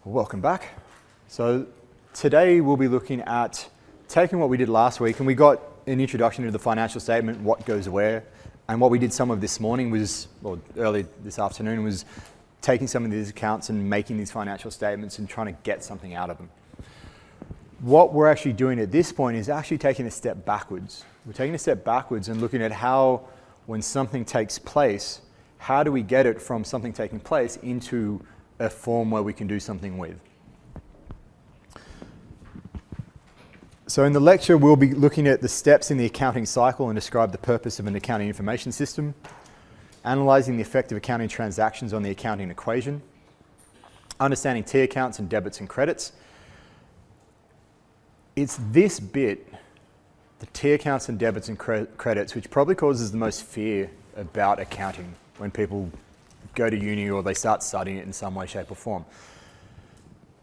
Welcome back. So today we'll be looking at taking what we did last week, and we got an introduction to the financial statement, what goes where, and what we did some of this morning was, or early this afternoon, was taking some of these accounts and making these financial statements and trying to get something out of them. What we're actually doing at this point is actually taking a step backwards. We're taking a step backwards and looking at how, when something takes place, how do we get it from something taking place into a form where we can do something with. So in the lecture, we'll be looking at the steps in the accounting cycle and describe the purpose of an accounting information system, analysing the effect of accounting transactions on the accounting equation, understanding T accounts and debits and credits. It's this bit, the T accounts and debits and credits, which probably causes the most fear about accounting when people go to uni or they start studying it in some way, shape or form.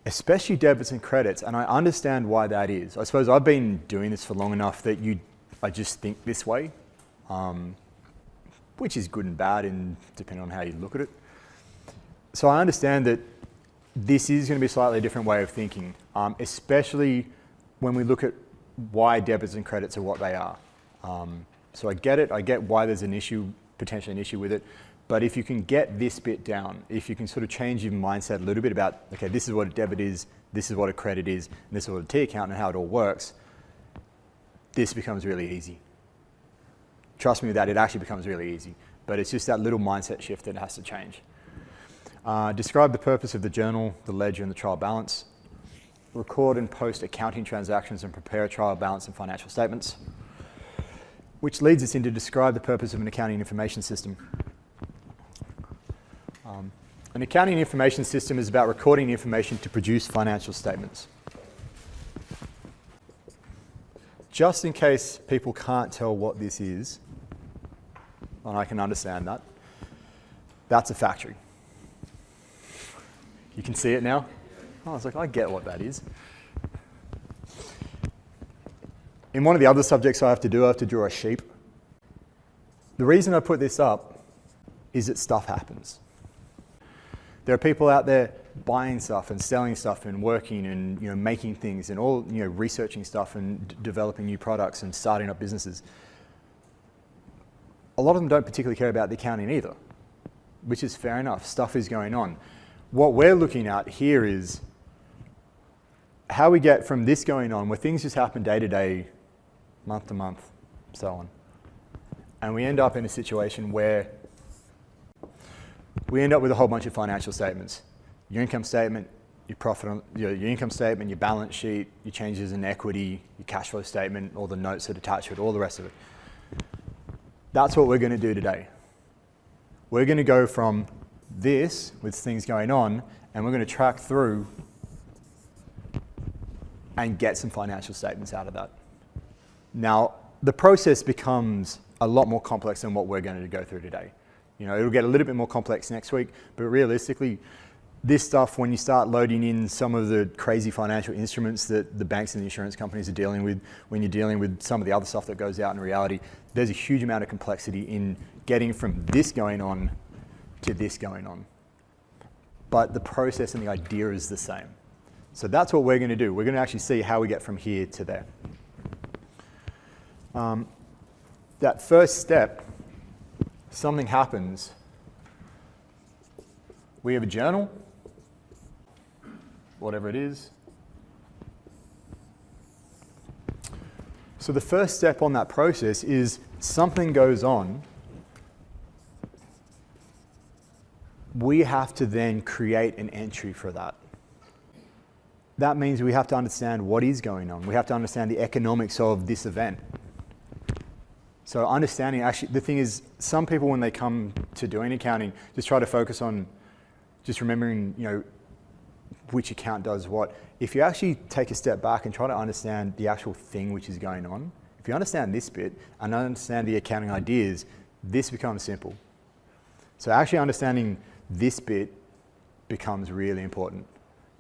Especially debits and credits, and I understand why that is. I suppose I've been doing this for long enough that I just think this way, which is good and bad depending on how you look at it. So I understand that this is going to be a slightly different way of thinking, especially when we look at why debits and credits are what they are. So I get it, I get why there's potentially an issue with it. But if you can get this bit down, if you can sort of change your mindset a little bit about, okay, this is what a debit is, this is what a credit is, and this is what a T account and how it all works, this becomes really easy. Trust me with that, it actually becomes really easy. But it's just that little mindset shift that has to change. Describe the purpose of the journal, the ledger, and the trial balance. Record and post accounting transactions and prepare a trial balance and financial statements. Which leads us into describe the purpose of an accounting information system. An accounting information system is about recording information to produce financial statements. Just in case people can't tell what this is, and I can understand that, that's a factory. You can see it now? Oh, I was like, I get what that is. In one of the other subjects I have to draw a sheep. The reason I put this up is that stuff happens. There are people out there buying stuff and selling stuff and working and making things and all researching stuff and developing new products and starting up businesses. A lot of them don't particularly care about the accounting either, which is fair enough. Stuff is going on. What we're looking at here is how we get from this going on, where things just happen day to day, month to month, so on. And we end up in a situation where we end up with a whole bunch of financial statements. Your income statement, your profit, your income statement, your balance sheet, your changes in equity, your cash flow statement, all the notes that attach to it, all the rest of it. That's what we're going to do today. We're going to go from this, with things going on, and we're going to track through and get some financial statements out of that. Now, the process becomes a lot more complex than what we're going to go through today. It'll get a little bit more complex next week, but realistically, this stuff, when you start loading in some of the crazy financial instruments that the banks and the insurance companies are dealing with, when you're dealing with some of the other stuff that goes out in reality, there's a huge amount of complexity in getting from this going on to this going on. But the process and the idea is the same. So that's what we're going to do. We're going to actually see how we get from here to there. That first step, something happens. We have a journal, whatever it is. So the first step on that process is something goes on. We have to then create an entry for that. That means we have to understand what is going on. We have to understand the economics of this event. So understanding, actually, the thing is, some people when they come to doing accounting just try to focus on just remembering, which account does what. If you actually take a step back and try to understand the actual thing which is going on, if you understand this bit and understand the accounting ideas, this becomes simple. So actually understanding this bit becomes really important.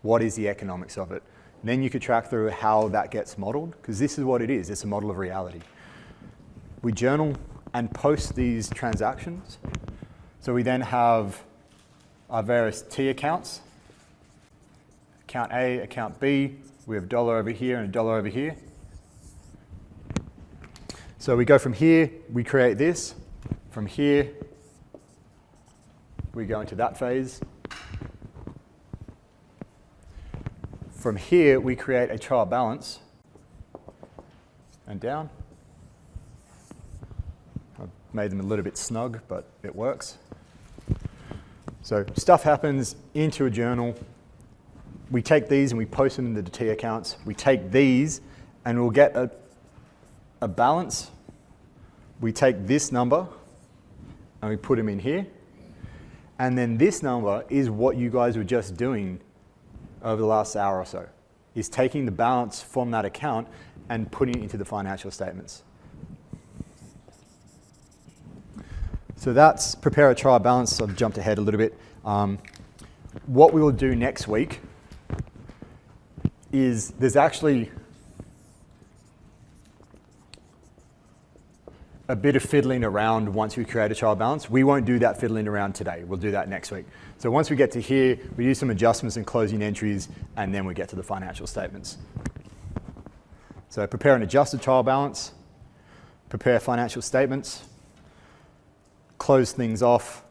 What is the economics of it? And then you could track through how that gets modeled, because this is what it is. It's a model of reality. We journal and post these transactions. So we then have our various T accounts account A, account B, we have $1 over here and $1 over here. So we go from here, we create this. From here, we go into that phase. From here, we create a trial balance and down. I've made them a little bit snug, but it works. So stuff happens into a journal. We take these and we post them in the T accounts. We take these and we'll get a balance. We take this number and we put them in here. And then this number is what you guys were just doing over the last hour or so, is taking the balance from that account and putting it into the financial statements. So that's prepare a trial balance. I've jumped ahead a little bit. What we will do next week is there's actually a bit of fiddling around once we create a trial balance. We won't do that fiddling around today. We'll do that next week. So once we get to here, we do some adjustments and closing entries, and then we get to the financial statements. So prepare an adjusted trial balance, prepare financial statements, close things off,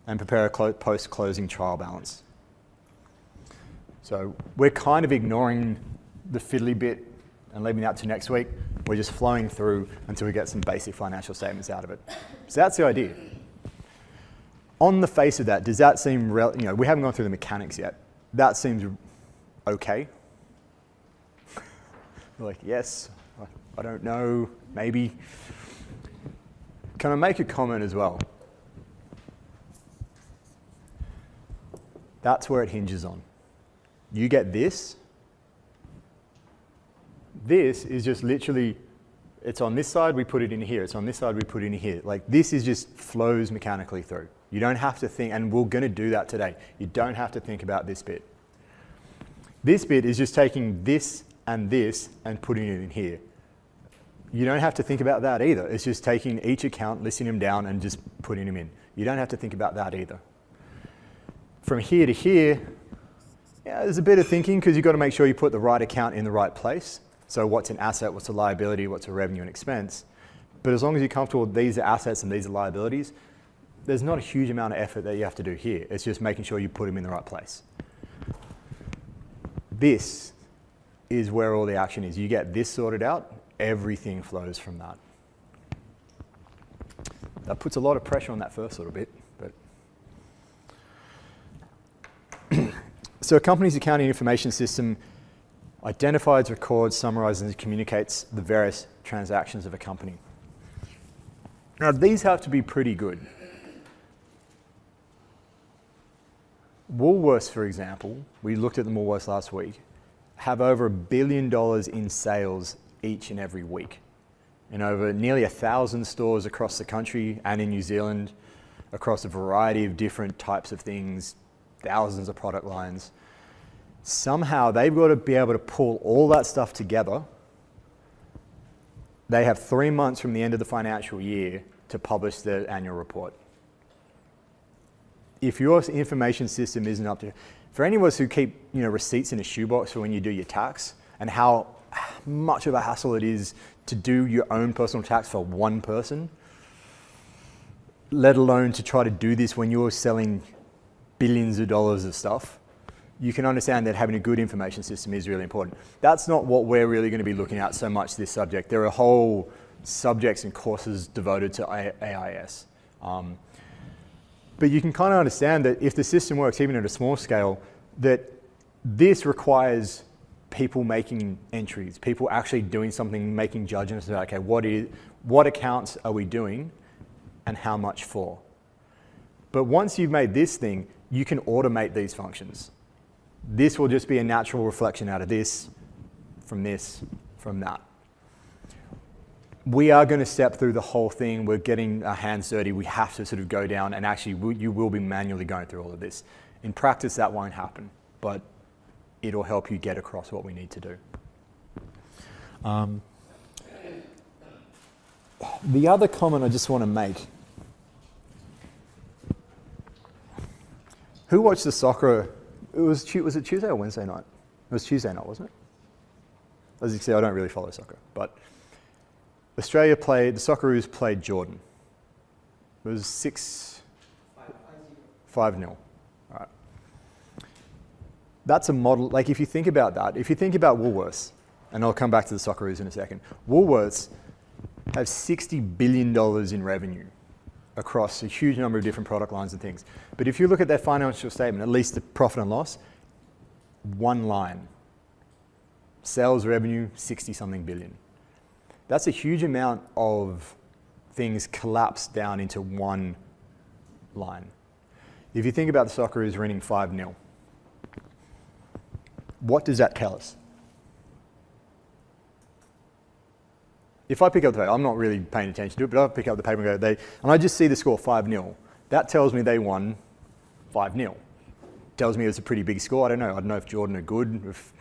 and prepare a post-closing trial balance. So we're kind of ignoring the fiddly bit and leaving that to next week. We're just flowing through until we get some basic financial statements out of it. So that's the idea. On the face of that, does that seem, we haven't gone through the mechanics yet. That seems okay. We're like, yes, I don't know, maybe. Can I make a comment as well? That's where it hinges on. You get this. This is just literally, it's on this side, we put it in here. It's on this side, we put it in here. Like this is just flows mechanically through. You don't have to think, and we're going to do that today. You don't have to think about this bit. This bit is just taking this and putting it in here. You don't have to think about that either. It's just taking each account, listing them down, and just putting them in. You don't have to think about that either. From here to here, yeah, there's a bit of thinking because you've got to make sure you put the right account in the right place. So what's an asset, what's a liability, what's a revenue and expense. But as long as you're comfortable with these are assets and these are liabilities, there's not a huge amount of effort that you have to do here. It's just making sure you put them in the right place. This is where all the action is. You get this sorted out, everything flows from that. That puts a lot of pressure on that first little bit. But so a company's accounting information system identifies, records, summarizes, and communicates the various transactions of a company. Now, these have to be pretty good. Woolworths, for example, we looked at the Woolworths last week, have over $1 billion in sales each and every week in over nearly 1,000 stores across the country and in New Zealand, across a variety of different types of things, thousands of product lines. Somehow they've got to be able to pull all that stuff together. They have 3 months from the end of the financial year to publish their annual report. If your information system isn't up to, for any of us who keep receipts in a shoebox for when you do your tax, and how much of a hassle it is to do your own personal tax for one person, let alone to try to do this when you're selling billions of dollars of stuff, you can understand that having a good information system is really important. That's not what we're really going to be looking at so much this subject. There are whole subjects and courses devoted to AIS. But you can kind of understand that if the system works even at a small scale, that this requires people making entries, people actually doing something, making judgments about, okay, what accounts are we doing and how much for? But once you've made this thing, you can automate these functions. This will just be a natural reflection out of this, from that. We are going to step through the whole thing. We're getting our hands dirty. We have to sort of go down, and actually you will be manually going through all of this. In practice, that won't happen, but it'll help you get across what we need to do. The other comment I just want to make. Who watched the soccer was it Tuesday or Wednesday night? It was Tuesday night, wasn't it? As you can see, I don't really follow soccer, but the Socceroos played Jordan. It was 5-0. All right. That's a model, like if you think about that, if you think about Woolworths, and I'll come back to the Socceroos in a second, Woolworths have $60 billion in revenue across a huge number of different product lines and things. But if you look at their financial statement, at least the profit and loss, one line. Sales revenue, 60-something billion. That's a huge amount of things collapsed down into one line. If you think about the Socceroos winning 5-0, what does that tell us? If I pick up the paper, I'm not really paying attention to it, but I pick up the paper and go, and I just see the score 5-0. That tells me they won 5-0. Tells me it's a pretty big score. I don't know if Jordan are good, if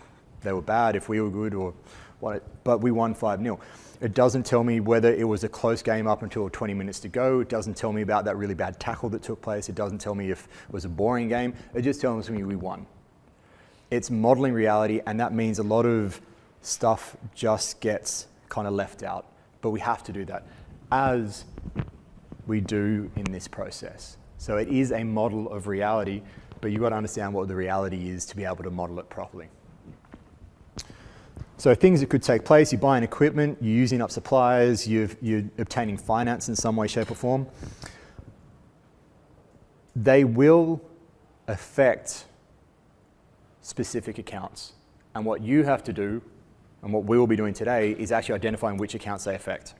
they were bad, if we were good, or what. But we won 5-0. It doesn't tell me whether it was a close game up until 20 minutes to go. It doesn't tell me about that really bad tackle that took place. It doesn't tell me if it was a boring game. It just tells me we won. It's modeling reality, and that means a lot of stuff just gets kind of left out. But we have to do that, as we do in this process. So it is a model of reality, but you've got to understand what the reality is to be able to model it properly. So things that could take place, you're buying equipment, you're using up suppliers, you're obtaining finance in some way, shape or form. They will affect specific accounts. And what you have to do, and what we will be doing today, is actually identifying which accounts they affect.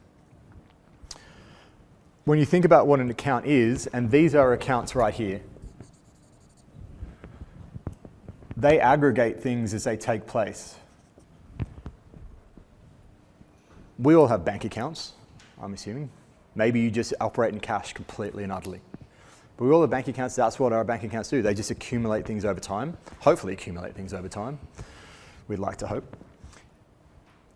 When you think about what an account is, and these are accounts right here, they aggregate things as they take place. We all have bank accounts, I'm assuming. Maybe you just operate in cash completely and utterly. But we all have bank accounts. That's what our bank accounts do. They just accumulate things over time, hopefully accumulate things over time. We'd like to hope.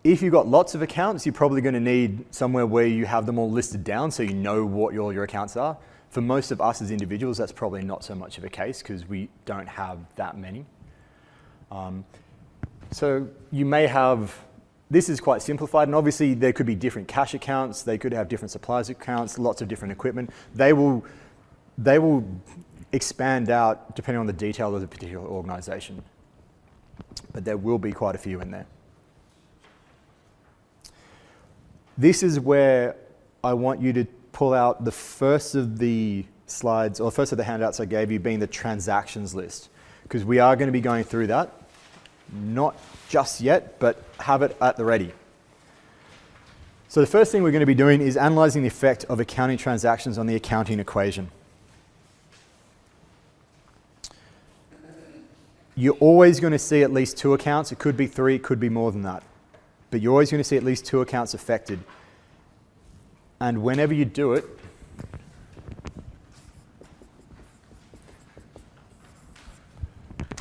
If you've got lots of accounts, you're probably going to need somewhere where you have them all listed down so you know what all your accounts are. For most of us as individuals, that's probably not so much of a case because we don't have that many. So you may have, this is quite simplified, and obviously there could be different cash accounts, they could have different suppliers accounts, lots of different equipment. They will expand out depending on the detail of the particular organization. But there will be quite a few in there. This is where I want you to pull out the first of the slides, or first of the handouts I gave you, being the transactions list, because we are going to be going through that. Not just yet, but have it at the ready. So the first thing we're going to be doing is analyzing the effect of accounting transactions on the accounting equation. You're always going to see at least two accounts. It could be three, it could be more than that. But you're always going to see at least two accounts affected. And whenever you do it,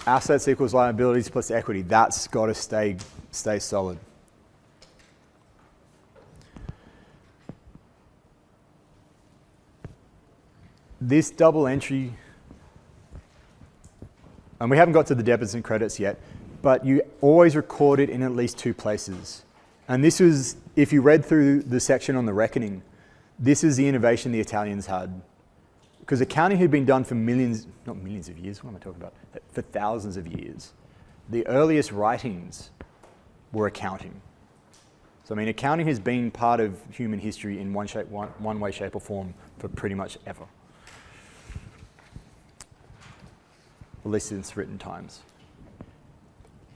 assets equals liabilities plus equity. That's got to stay solid. This double entry, and we haven't got to the debits and credits yet, but you always record it in at least two places. And this was, if you read through the section on the reckoning, this is the innovation the Italians had. Because accounting had been done for not millions of years, what am I talking about? For thousands of years. The earliest writings were accounting. So I mean, accounting has been part of human history in one way, shape or form for pretty much ever. At least since written times.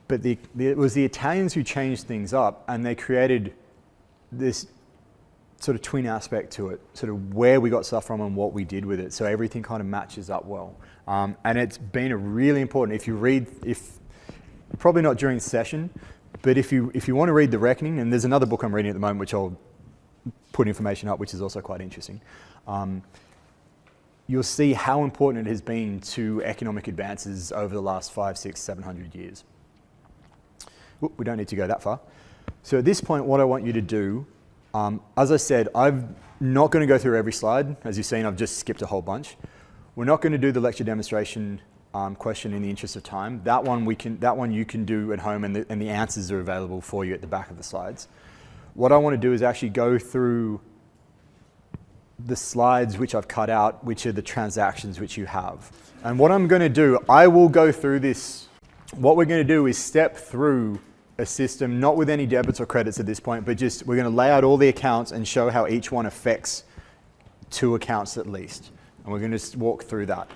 But it was the Italians who changed things up, and they created this sort of twin aspect to it, sort of where we got stuff from and what we did with it. So everything kind of matches up well. And it's been a really important, if you read, probably not during session, but if you want to read the reckoning, and there's another book I'm reading at the moment which I'll put information up, which is also quite interesting. You'll see how important it has been to economic advances over the last 500, 600, 700 years. We don't need to go that far. So at this point, what I want you to do, as I said, I'm not going to go through every slide. As you've seen, I've just skipped a whole bunch. We're not going to do the lecture demonstration question in the interest of time. That one you can do at home, and the answers are available for you at the back of the slides. What I want to do is actually go through the slides which I've cut out, which are the transactions which you have. And what I'm going to do, I will go through this. What we're going to do is step through a system, not with any debits or credits at this point, but just we're going to lay out all the accounts and show how each one affects 2 accounts at least. And we're going to just walk through that.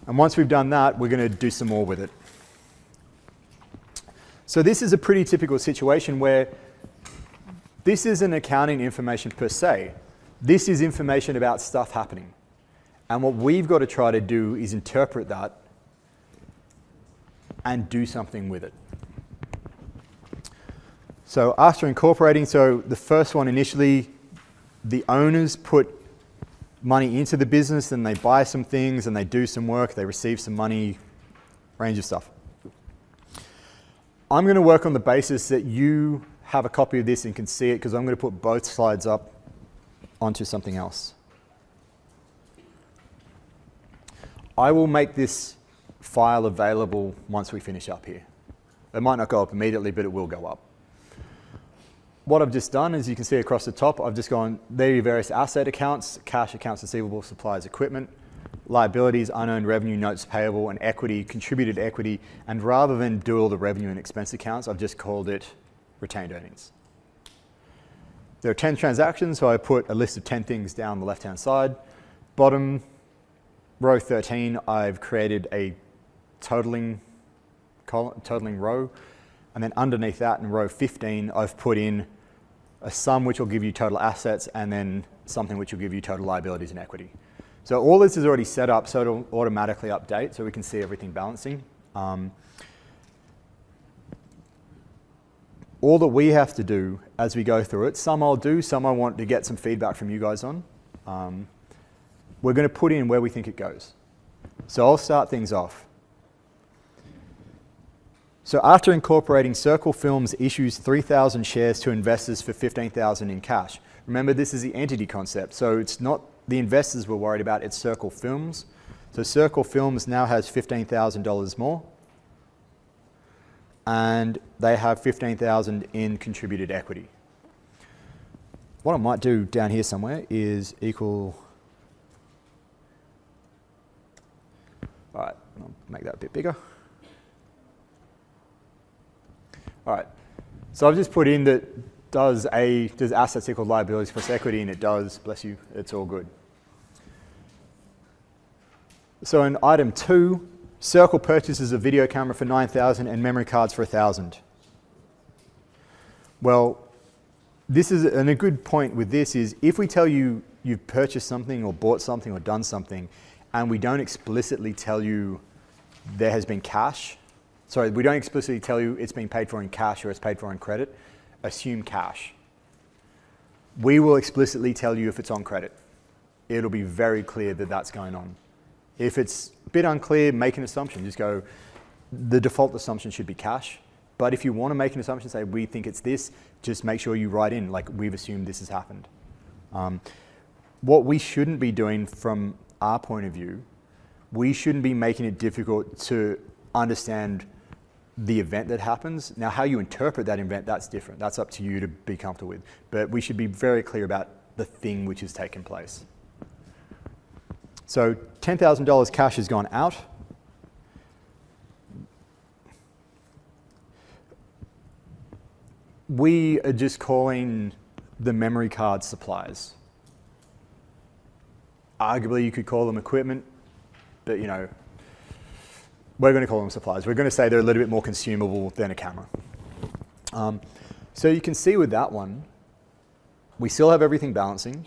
And once we've done that, we're going to do some more with it. So this is a pretty typical situation where this isn't accounting information per se. This is information about stuff happening. And what we've got to try to do is interpret that and do something with it. So after incorporating, so the first one initially, the owners put money into the business, and they buy some things, and they do some work, they receive some money, range of stuff. I'm going to work on the basis that you have a copy of this and can see it, because I'm going to put both slides up onto something else. I will make this file available once we finish up here. It might not go up immediately, but it will go up. What I've just done, as you can see across the top, I've just gone, there are your various asset accounts: cash, accounts receivable, supplies, equipment, liabilities, unearned revenue, notes payable, and equity, contributed equity. And rather than do all the revenue and expense accounts, I've just called it retained earnings. There are 10 transactions, so I put a list of 10 things down the left-hand side. Bottom row 13, I've created a totaling row. And then underneath that, in row 15, I've put in a sum which will give you total assets, and then something which will give you total liabilities and equity. So all this is already set up, so it'll automatically update, so we can see everything balancing. All that we have to do as we go through it, some I'll do, some I want to get some feedback from you guys on. We're going to put in where we think it goes. So I'll start things off. So after incorporating, Circle Films issues 3,000 shares to investors for $15,000 in cash. Remember, this is the entity concept, so it's not the investors we're worried about, it's Circle Films. So Circle Films now has $15,000 more, and they have $15,000 in contributed equity. What I might do down here somewhere is equal. All right, I'll make that a bit bigger. All right, so I've just put in that does assets equal liabilities plus equity, and it does, bless you, it's all good. So in item 2, Circle purchases a video camera for $9,000 and memory cards for $1,000. Well, this is, and a good point with this is, if we tell you you've purchased something or bought something or done something, and we don't explicitly tell you there has been cash, sorry, we don't explicitly tell you it's been paid for in cash or it's paid for in credit, assume cash. We will explicitly tell you if it's on credit. It'll be very clear that that's going on. If it's a bit unclear, make an assumption. Just go, the default assumption should be cash. But if you want to make an assumption, say we think it's this, just make sure you write in like we've assumed this has happened. What we shouldn't be doing from our point of view, we shouldn't be making it difficult to understand the event that happens. Now, how you interpret that event, that's different. That's up to you to be comfortable with. But we should be very clear about the thing which has taken place. So $10,000 cash has gone out. We are just calling the memory card supplies. Arguably, you could call them equipment, but you know, we're going to call them supplies. We're going to say they're a little bit more consumable than a camera. So you can see with that one, we still have everything balancing.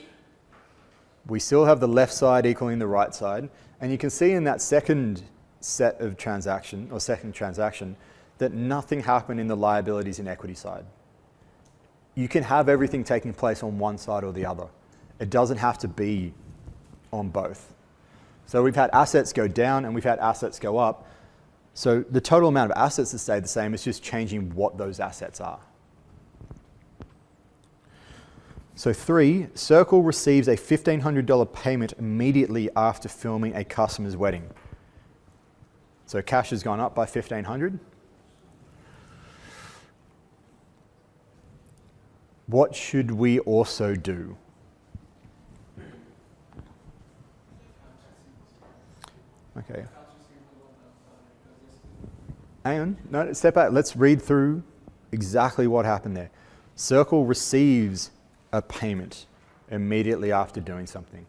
We still have the left side equaling the right side. And you can see in that second set of transaction, or second transaction, that nothing happened in the liabilities and equity side. You can have everything taking place on one side or the other. It doesn't have to be on both. So we've had assets go down and we've had assets go up. So the total amount of assets has stayed the same, it's just changing what those assets are. So 3, Circle receives a $1,500 payment immediately after filming a customer's wedding. So cash has gone up by 1,500. What should we also do? Okay. Hang on, no, step back. Let's read through exactly what happened there. Circle receives a payment immediately after doing something.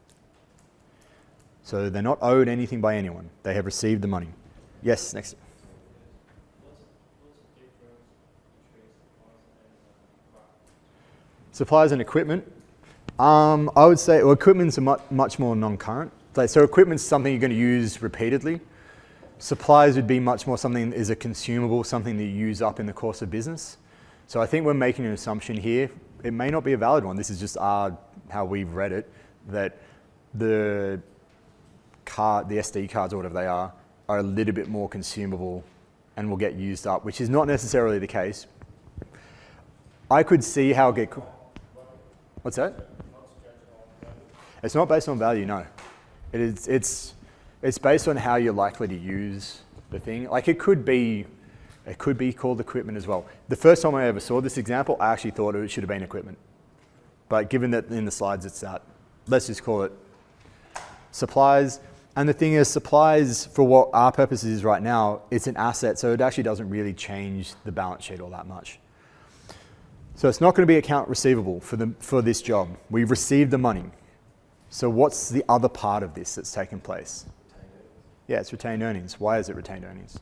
So they're not owed anything by anyone. They have received the money. Yes, next. Supplies and equipment. I would say, well, equipment's much more non-current. So equipment's something you're going to use repeatedly. Supplies would be much more something that is a consumable, something that you use up in the course of business. So I think we're making an assumption here. It may not be a valid one. This is just how we've read it, that the SD cards or whatever they are a little bit more consumable and will get used up, which is not necessarily the case. I could see how it get... What's that? It's not based on value, no. It's based on how you're likely to use the thing. Like it could be called equipment as well. The first time I ever saw this example, I actually thought it should have been equipment. But given that in the slides it's that, let's just call it supplies. And the thing is, supplies, for what our purposes is right now, it's an asset, so it actually doesn't really change the balance sheet all that much. So it's not going to be account receivable for this job. We've received the money. So what's the other part of this that's taken place? Yeah, it's retained earnings. Why is it retained earnings?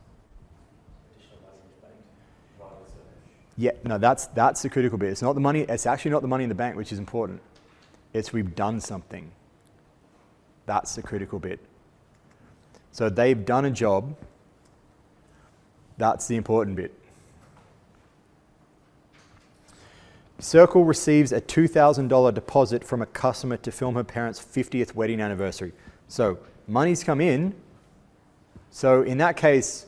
Yeah, no, that's the critical bit. It's not the money. It's actually not the money in the bank, which is important. It's we've done something. That's the critical bit. So they've done a job. That's the important bit. Circle receives a $2,000 deposit from a customer to film her parents' 50th wedding anniversary. So money's come in. So in that case,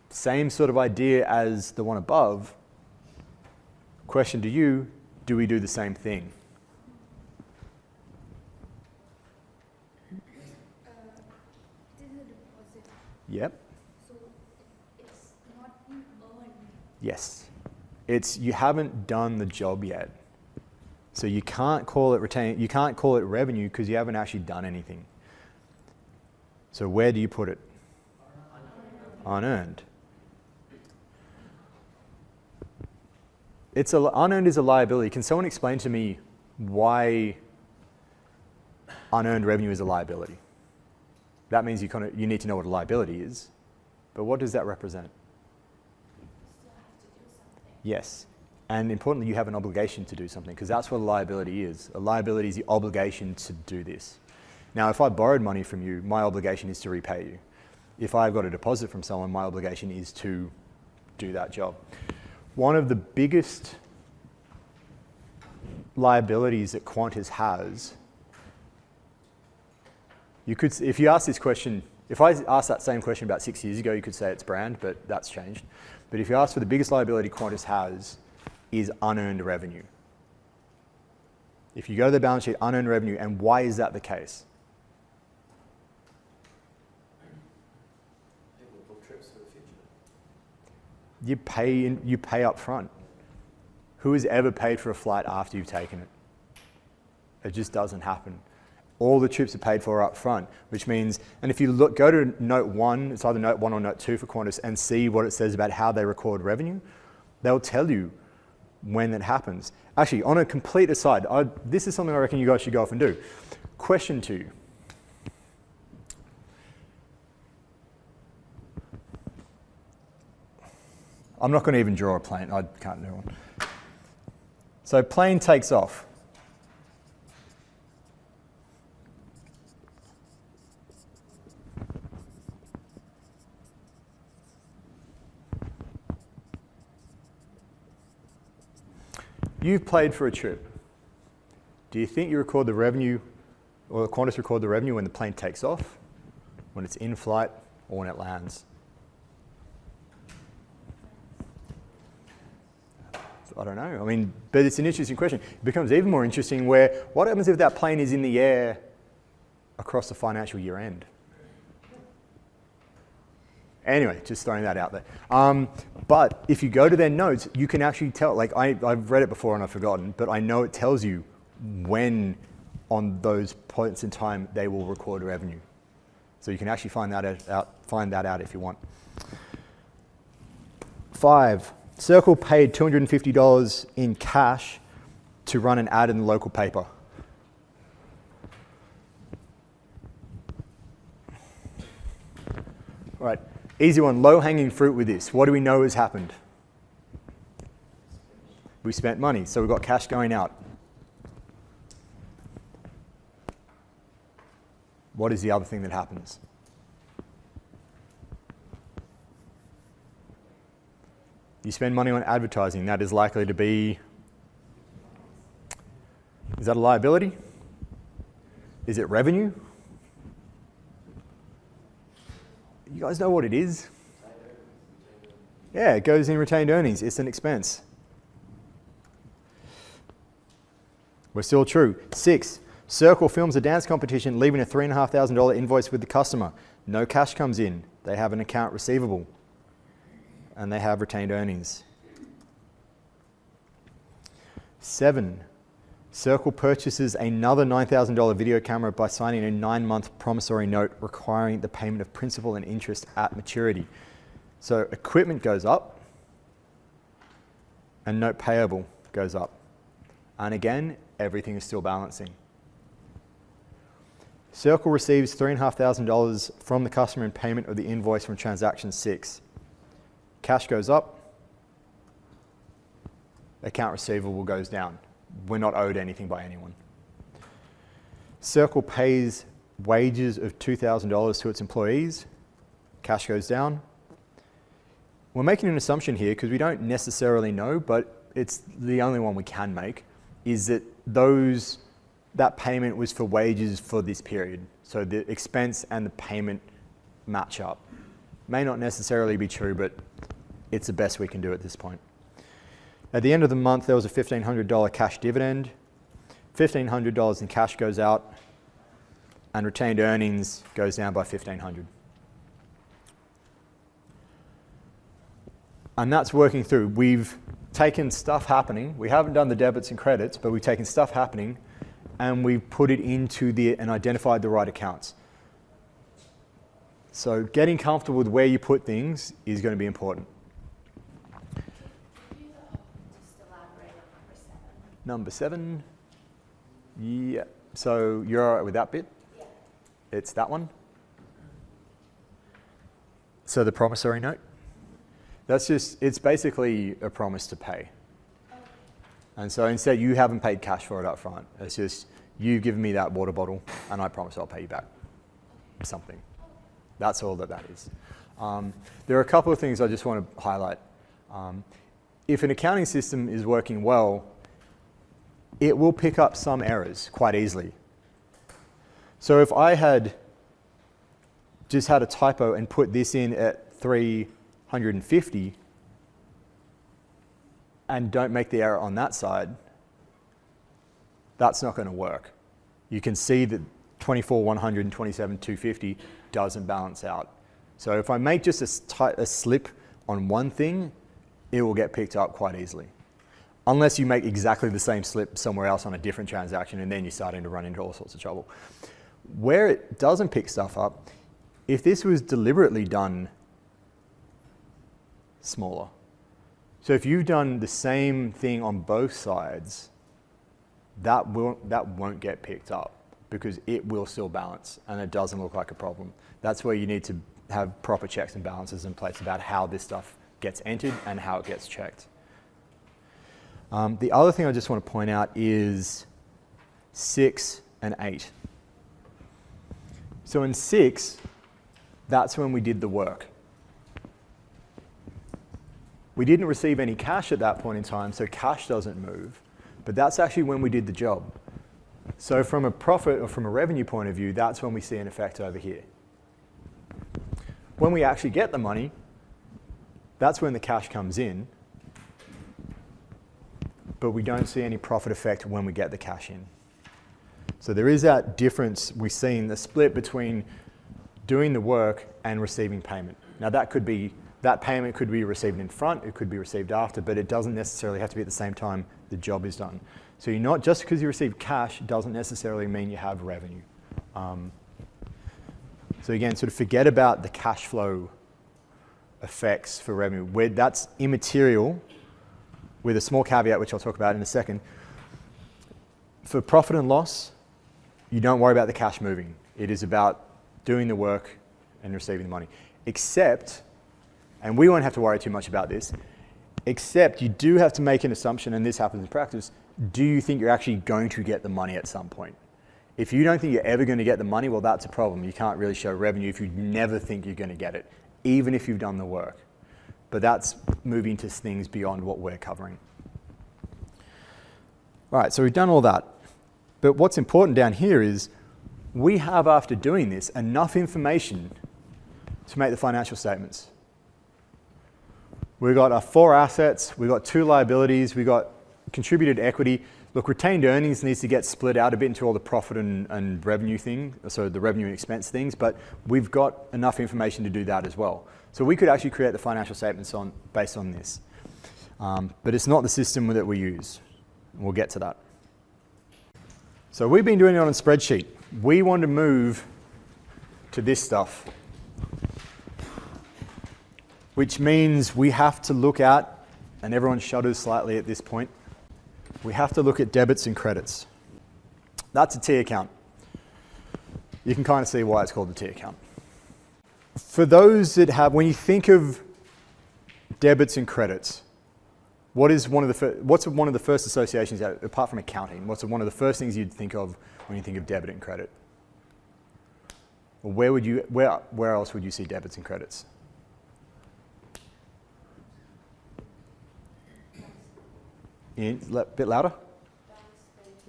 same sort of idea as the one above. Question to you, do we do the same thing? Yep. So it's not been earned. Yes. You haven't done the job yet. So you can't call it you can't call it revenue because you haven't actually done anything. So where do you put it? Unearned. Unearned is a liability. Can someone explain to me why unearned revenue is a liability? That means you need to know what a liability is. But what does that represent? Yes. And importantly, you have an obligation to do something because that's what a liability is. A liability is the obligation to do this. Now, if I borrowed money from you, my obligation is to repay you. If I've got a deposit from someone, my obligation is to do that job. One of the biggest liabilities that Qantas has, if you ask this question, if I asked that same question about 6 years ago, you could say it's brand, but that's changed. But if you ask for the biggest liability Qantas has is unearned revenue. If you go to the balance sheet, unearned revenue, and why is that the case? People book trips for the future. You pay up front. Who has ever paid for a flight after you've taken it? It just doesn't happen. All the trips are paid for up front, which means, and if you go to note 1, it's either note 1 or note 2 for Qantas, and see what it says about how they record revenue, they'll tell you when that happens. Actually, on a complete aside, this is something I reckon you guys should go off and do. Question to you. I'm not going to even draw a plane. I can't do one. So plane takes off. You've paid for a trip. Do you think you record the revenue, or Qantas record the revenue when the plane takes off, when it's in flight, or when it lands? I don't know. I mean, but it's an interesting question. It becomes even more interesting where, what happens if that plane is in the air across the financial year end? Anyway, just throwing that out there. But if you go to their notes, you can actually tell, like I've read it before and I've forgotten, but I know it tells you when on those points in time they will record revenue. So you can actually find that out if you want. 5, Circle paid $250 in cash to run an ad in the local paper. All right, easy one, low-hanging fruit with this. What do we know has happened? We spent money, so we've got cash going out. What is the other thing that happens? You spend money on advertising. That is likely to be, is that a liability? Is it revenue? You guys know what it is? Yeah, it goes in retained earnings. It's an expense. We're still true. 6, Circle films a dance competition, leaving a $3,500 invoice with the customer. No cash comes in. They have an account receivable. And they have retained earnings. 7, Circle purchases another $9,000 video camera by signing a 9-month promissory note requiring the payment of principal and interest at maturity. So equipment goes up and note payable goes up. And again, everything is still balancing. Circle receives $3,500 from the customer in payment of the invoice from transaction 6. Cash goes up, account receivable goes down. We're not owed anything by anyone. Circle pays wages of $2,000 to its employees. Cash goes down. We're making an assumption here because we don't necessarily know, but it's the only one we can make, is that that payment was for wages for this period. So the expense and the payment match up. May not necessarily be true, but it's the best we can do at this point. At the end of the month, there was a $1,500 cash dividend. $1,500 in cash goes out, and retained earnings goes down by $1,500. And that's working through. We've taken stuff happening. We haven't done the debits and credits, but we've taken stuff happening, and we've put it into and identified the right accounts. So getting comfortable with where you put things is going to be important. Just elaborate on Number 7. Yeah. So you're all right with that bit? Yeah. It's that one. So the promissory note. It's basically a promise to pay. Okay. And so instead you haven't paid cash for it up front. It's just, you've given me that water bottle and I promise I'll pay you back something. That's all that is. There are a couple of things I just want to highlight. If an accounting system is working well, it will pick up some errors quite easily. So if I had just had a typo and put this in at 350 and don't make the error on that side, that's not going to work. You can see that 24,100 and 27,250 doesn't balance out. So if I make just a slip on one thing, it will get picked up quite easily. Unless you make exactly the same slip somewhere else on a different transaction, and then you're starting to run into all sorts of trouble. Where it doesn't pick stuff up, if this was deliberately done smaller. So if you've done the same thing on both sides, that won't get picked up because it will still balance and it doesn't look like a problem. That's where you need to have proper checks and balances in place about how this stuff gets entered and how it gets checked. The other thing I just want to point out is 6 and 8. So in 6, that's when we did the work. We didn't receive any cash at that point in time, so cash doesn't move, but that's actually when we did the job. So from a profit or from a revenue point of view, that's when we see an effect over here. When we actually get the money, that's when the cash comes in, but we don't see any profit effect when we get the cash in. So there is that difference we've seen, the split between doing the work and receiving payment. Now that payment could be received in front, it could be received after, but it doesn't necessarily have to be at the same time the job is done. So you're not, just because you receive cash doesn't necessarily mean you have revenue. So again, sort of forget about the cash flow effects for revenue. Where that's immaterial, with a small caveat, which I'll talk about in a second. For profit and loss, you don't worry about the cash moving. It is about doing the work and receiving the money. Except, and we won't have to worry too much about this, except you do have to make an assumption, and this happens in practice, do you think you're actually going to get the money at some point? If you don't think you're ever going to get the money, well, that's a problem. You can't really show revenue if you never think you're going to get it, even if you've done the work. But that's moving to things beyond what we're covering. All right, so we've done all that. But what's important down here is we have, after doing this, enough information to make the financial statements. We've got our 4 assets, we've got 2 liabilities, we've got contributed equity. Look, retained earnings needs to get split out a bit into all the profit and revenue thing, so the revenue and expense things, but we've got enough information to do that as well. So we could actually create the financial statements based on this. But it's not the system that we use. We'll get to that. So we've been doing it on a spreadsheet. We want to move to this stuff, which means we have to look at, and everyone shudders slightly at this point, we have to look at debits and credits. That's a T account. You can kind of see why it's called the T account. For those that have, when you think of debits and credits, what's one of the first associations, apart from accounting, what's one of the first things you'd think of when you think of debit and credit? Or where else would you see debits and credits? A bit louder?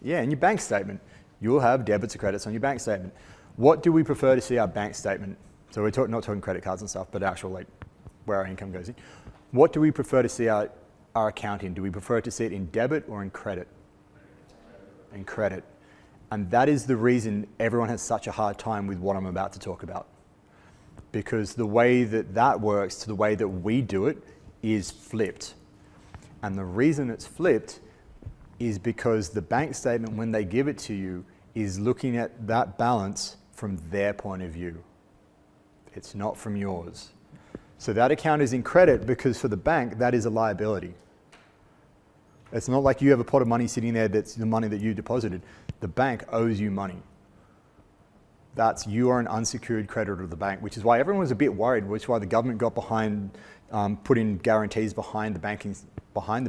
Yeah, in your bank statement. You'll have debits or credits on your bank statement. What do we prefer to see our bank statement? So we're not talking credit cards and stuff, but actual, like, where our income goes in. What do we prefer to see our account in? Do we prefer to see it in debit or in credit? In credit. And that is the reason everyone has such a hard time with what I'm about to talk about. Because the way that works to the way that we do it is flipped. And the reason it's flipped is because the bank statement, when they give it to you, is looking at that balance from their point of view. It's not from yours. So that account is in credit because for the bank, that is a liability. It's not like you have a pot of money sitting there that's the money that you deposited. The bank owes you money. You are an unsecured creditor of the bank, which is why everyone was a bit worried, which is why the government got behind putting guarantees behind the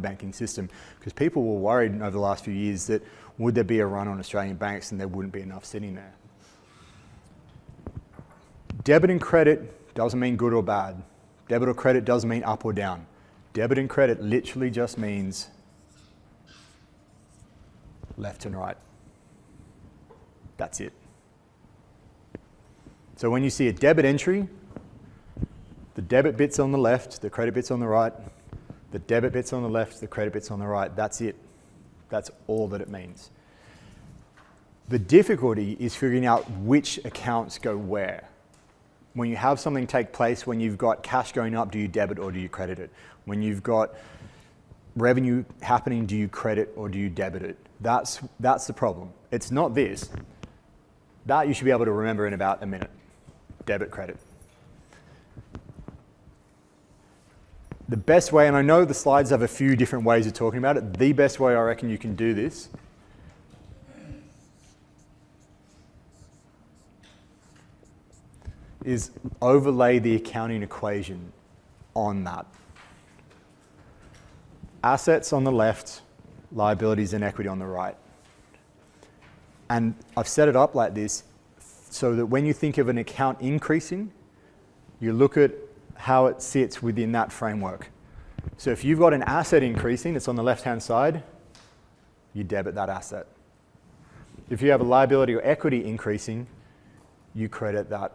banking system, because people were worried over the last few years that would there be a run on Australian banks and there wouldn't be enough sitting there. Debit and credit doesn't mean good or bad. Debit or credit doesn't mean up or down. Debit and credit literally just means left and right. That's it. So when you see a debit entry, the debit bit's on the left, the credit bit's on the right, the debit bit's on the left, the credit bit's on the right. That's it. That's all that it means. The difficulty is figuring out which accounts go where. When you have something take place, when you've got cash going up, do you debit or do you credit it? When you've got revenue happening, do you credit or do you debit it? That's the problem. It's not this. That you should be able to remember in about a minute. Debit, credit. The best way, and I know the slides have a few different ways of talking about it, the best way I reckon you can do this is overlay the accounting equation on that. Assets on the left, liabilities and equity on the right. And I've set it up like this so that when you think of an account increasing, you look at how it sits within that framework. So if you've got an asset increasing, it's on the left-hand side, you debit that asset. If you have a liability or equity increasing, you credit that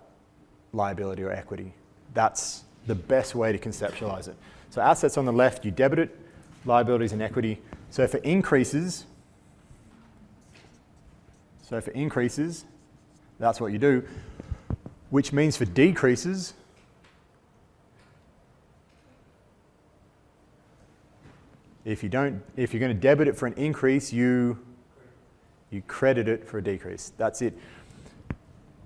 liability or equity. That's the best way to conceptualize it. So assets on the left, you debit it, liabilities and equity. So if it increases, that's what you do, which means for decreases, If you're going to debit it for an increase, you credit it for a decrease. That's it.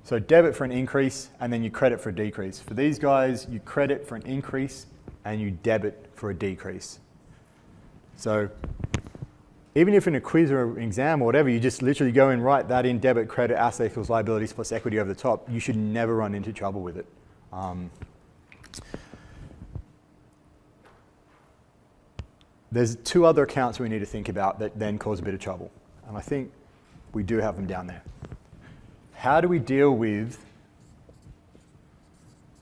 So debit for an increase, and then you credit for a decrease. For these guys, you credit for an increase, and you debit for a decrease. So even if in a quiz or an exam or whatever, you just literally go and write that in: debit, credit, asset equals liabilities plus equity over the top, you should never run into trouble with it. There's two other accounts we need to think about that then cause a bit of trouble. And I think we do have them down there. How do we deal with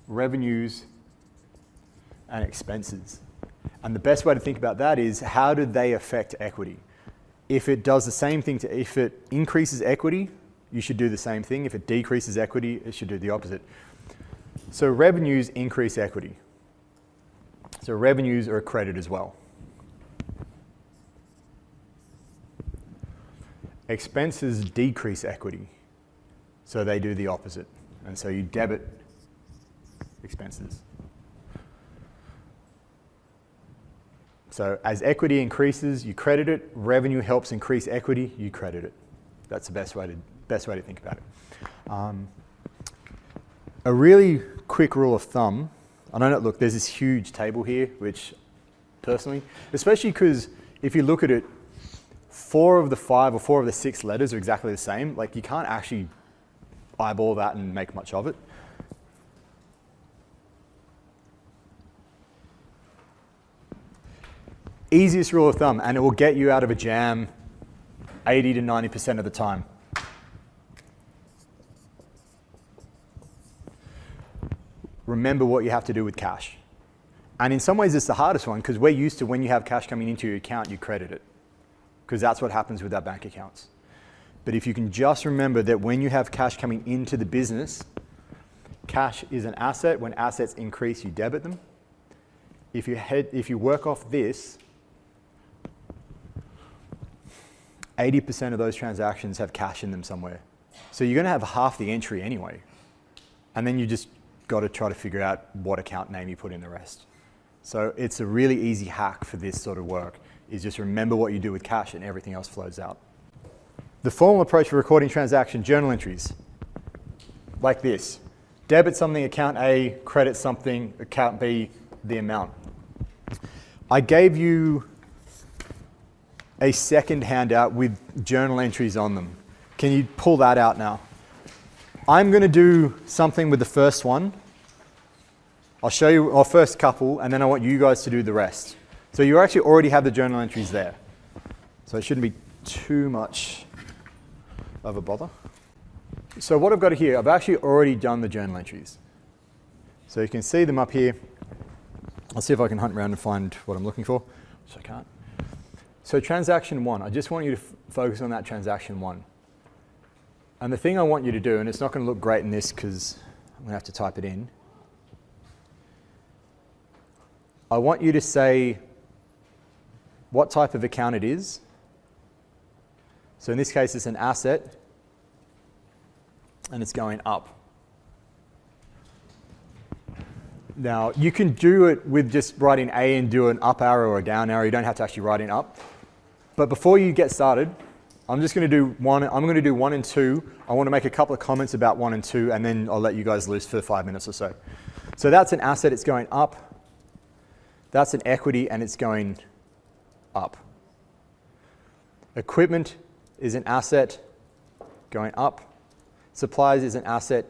revenues and expenses? And the best way to think about that is, how do they affect equity? If it does the same thing, if it increases equity, you should do the same thing. If it decreases equity, it should do the opposite. So revenues increase equity. So revenues are a credit as well. Expenses decrease equity. So they do the opposite. And so you debit expenses. So as equity increases, you credit it. Revenue helps increase equity, you credit it. That's the best way to think about it. A really quick rule of thumb, I know, look, there's this huge table here, which personally, especially because if you look at it, 4 of the 5 or 4 of the 6 letters are exactly the same. Like, you can't actually eyeball that and make much of it. Easiest rule of thumb, and it will get you out of a jam 80 to 90% of the time. Remember what you have to do with cash. And in some ways it's the hardest one, because we're used to when you have cash coming into your account, you credit it, because that's what happens with our bank accounts. But if you can just remember that when you have cash coming into the business, cash is an asset. When assets increase, you debit them. If you work off this, 80% of those transactions have cash in them somewhere. So you're going to have half the entry anyway. And then you just got to try to figure out what account name you put in the rest. So it's a really easy hack for this sort of work, is just remember what you do with cash and everything else flows out. The formal approach for recording transaction journal entries, like this. Debit something, account A, credit something, account B, the amount. I gave you a second handout with journal entries on them. Can you pull that out now? I'm going to do something with the first one. I'll show you our first couple, and then I want you guys to do the rest. So you actually already have the journal entries there. So it shouldn't be too much of a bother. So what I've got here, I've actually already done the journal entries. So you can see them up here. I'll see if I can hunt around and find what I'm looking for, which I can't. So transaction 1, I just want you to focus on that transaction 1. And the thing I want you to do, and it's not going to look great in this because I'm going to have to type it in. I want you to say what type of account it is. So in this case, it's an asset, and it's going up. Now, you can do it with just writing A and do an up arrow or a down arrow. You don't have to actually write it up. But before you get started, I'm just going to do 1. I'm going to do 1 and 2. I want to make a couple of comments about 1 and 2, and then I'll let you guys loose for 5 minutes or so. So that's an asset. It's going up. That's an equity, and it's going up. Equipment is an asset going up. Supplies is an asset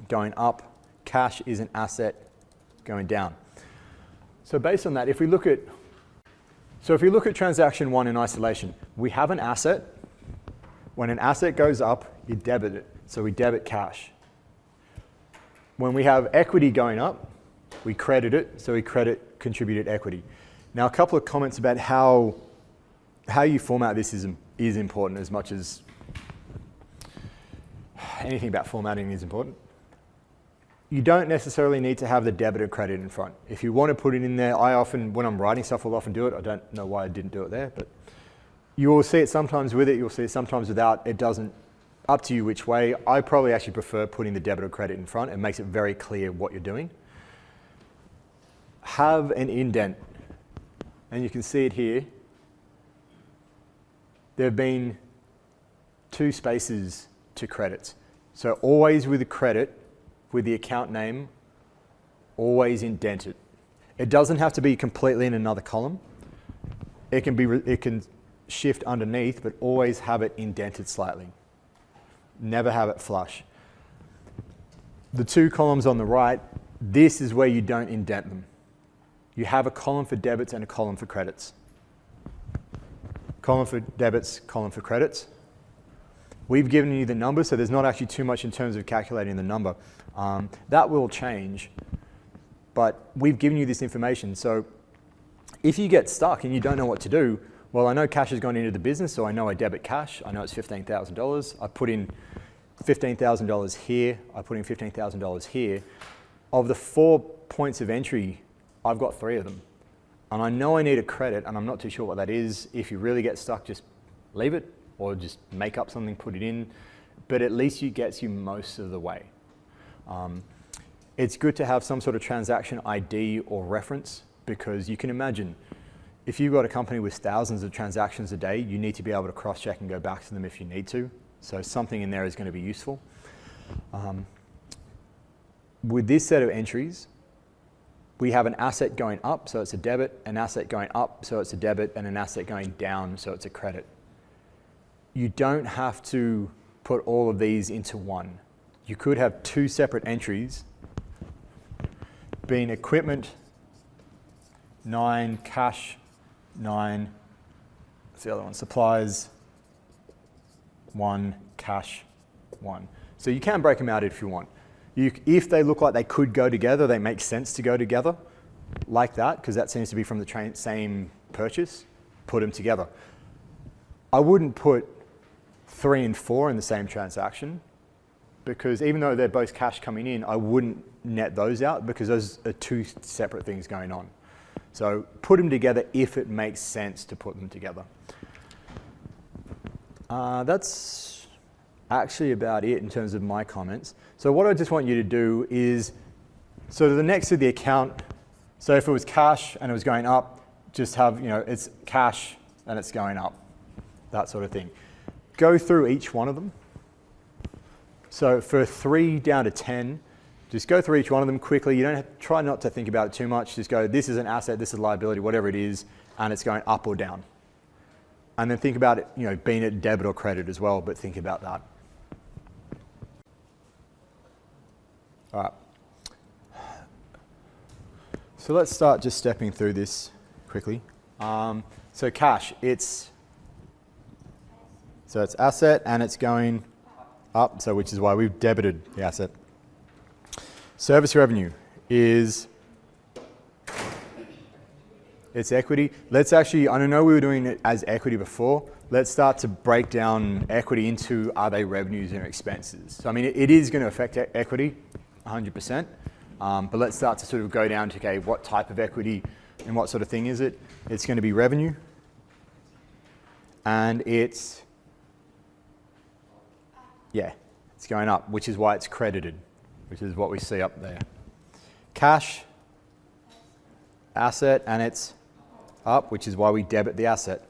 going up. Cash is an asset going down. So based on that, if we look at transaction 1 in isolation, we have an asset. When an asset goes up, you debit it. So we debit cash. When we have equity going up, we credit it. So we credit contributed equity. Now, a couple of comments about how you format this is important as much as anything about formatting is important. You don't necessarily need to have the debit or credit in front. If you want to put it in there, I often, when I'm writing stuff, will often do it. I don't know why I didn't do it there, but you will see it sometimes with it, you'll see it sometimes without. It doesn't, up to you which way. I probably actually prefer putting the debit or credit in front. It makes it very clear what you're doing. Have an indent and you can see it here, there have been 2 spaces to credits. So always with a credit, with the account name, always indent it. It doesn't have to be completely in another column. It can shift underneath, but always have it indented slightly. Never have it flush. The 2 columns on the right, this is where you don't indent them. You have a column for debits and a column for credits. Column for debits, column for credits. We've given you the number, so there's not actually too much in terms of calculating the number. That will change, but we've given you this information. So if you get stuck and you don't know what to do, well, I know cash has gone into the business, so I know I debit cash. I know it's $15,000. I put in $15,000 here. I put in $15,000 here. Of the 4 points of entry, I've got 3 of them. And I know I need a credit, and I'm not too sure what that is. If you really get stuck, just leave it, or just make up something, put it in. But at least it gets you most of the way. It's good to have some sort of transaction ID or reference, because you can imagine, if you've got a company with thousands of transactions a day, you need to be able to cross-check and go back to them if you need to. So something in there is going to be useful. With this set of entries, we have an asset going up, so it's a debit, an asset going up, so it's a debit, and an asset going down, so it's a credit. You don't have to put all of these into one. You could have 2 separate entries, being equipment 9, cash 9, what's the other one? Supplies 1, cash 1. So you can break them out if you want. If they look like they could go together, they make sense to go together like that, because that seems to be from the same purchase, put them together. I wouldn't put 3 and 4 in the same transaction, because even though they're both cash coming in, I wouldn't net those out, because those are 2 separate things going on. So put them together if it makes sense to put them together. That's actually about it in terms of my comments. So what I just want you to do is, so the next to the account, so if it was cash and it was going up, just have, it's cash and it's going up, that sort of thing. Go through each one of them. So for 3 down to 10, just go through each one of them quickly. You don't have, try not to think about it too much. Just go, this is an asset, this is a liability, whatever it is, and it's going up or down. And then think about it, being at debit or credit as well, but think about that. All right. So let's start just stepping through this quickly. So cash, it's asset and it's going up, so which is why we've debited the asset. Service revenue is it's equity. Let's actually, I don't know we were doing it as equity before. Let's start to break down equity into, are they revenues and expenses? So I mean, it is going to affect equity 100%, but let's start to sort of go down to, okay, what type of equity and what sort of thing is it? It's going to be revenue, and it's going up, which is why it's credited, which is what we see up there. Cash, asset, and it's up, which is why we debit the asset.